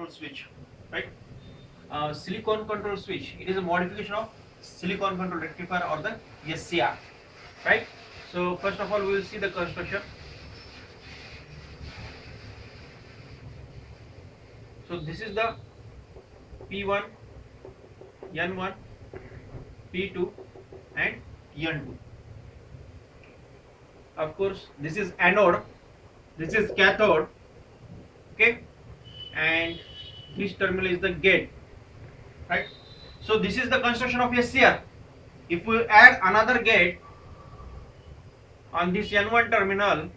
control switch, right? Silicon control switch, it is a modification of silicon control rectifier or the SCR, right? So first of all we will see the construction. So this is the P1, N1, P2 and N2. Of course this is anode, this is cathode, okay, and this terminal is the gate, right? So this is the construction of SCR. If we add another gate on this N1 terminal,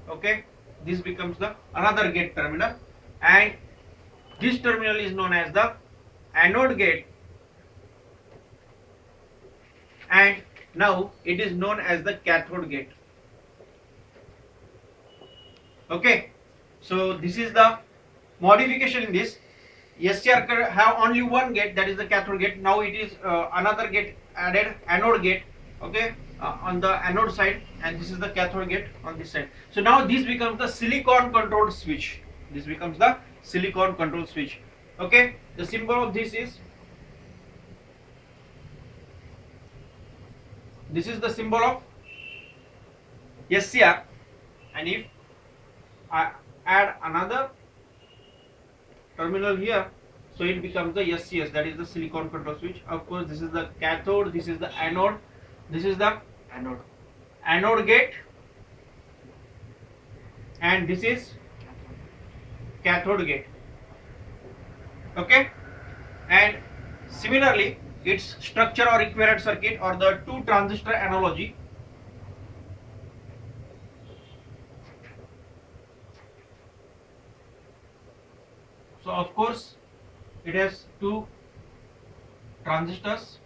okay, this becomes the another gate terminal, and this terminal is known as the anode gate, and now it is known as the cathode gate. Okay, so this is the modification in this. SCR have only one gate, that is the cathode gate. Now it is another gate added, anode gate, okay, on the anode side, and this is the cathode gate on this side. So now this becomes the silicon controlled switch. This becomes the silicon control switch. Okay, the symbol of this is the symbol of SCR, and if I add another terminal here, so it becomes the SCS, that is the silicon control switch. Of course this is the cathode, this is the anode, this is the anode gate, and this is cathode gate. Okay, and similarly its structure or equivalent circuit or the two transistor analogy. So of course it has two transistors,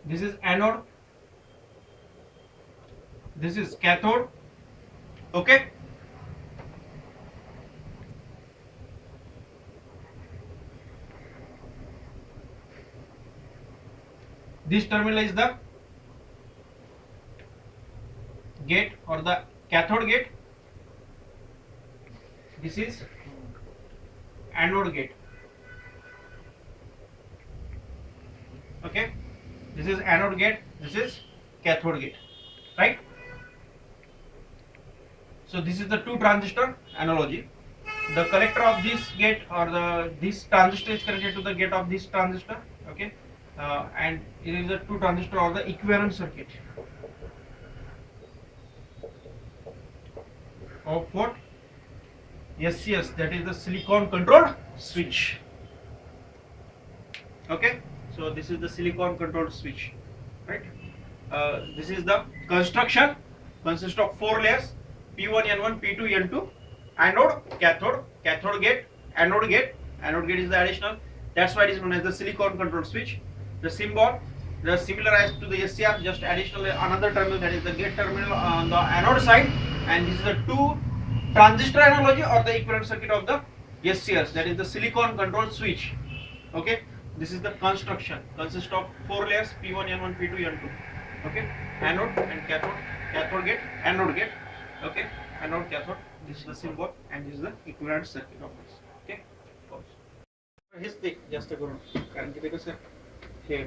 this is anode, this is cathode, okay. This terminal is the gate or the cathode gate, this is anode gate, okay. This is anode gate, this is cathode gate, right? So this is the two transistor analogy. The collector of this gate or this transistor is connected to the gate of this transistor, okay, and it is a two transistor or the equivalent circuit of what? SCS, that is the silicon controlled switch. Okay, so this is the silicon controlled switch, right? This is the construction, consists of 4 layers: P1, N1, P2, N2, anode, cathode gate, anode gate. Anode gate is the additional, that's why it is known as the silicon controlled switch. The symbol, the similar as to the SCR, just additional another terminal, that is the gate terminal on the anode side, and this is the two transistor analogy or the equivalent circuit of the SCRs, that is the silicon controlled switch. Okay, this is the construction, consists of 4 layers: P1, N1, P2, N2. Okay, anode and cathode gate, anode gate. Okay, anode, cathode. This is the symbol, and this is the equivalent circuit of this. Okay, हेच ते जास्त करून, कारण की ते कसं हे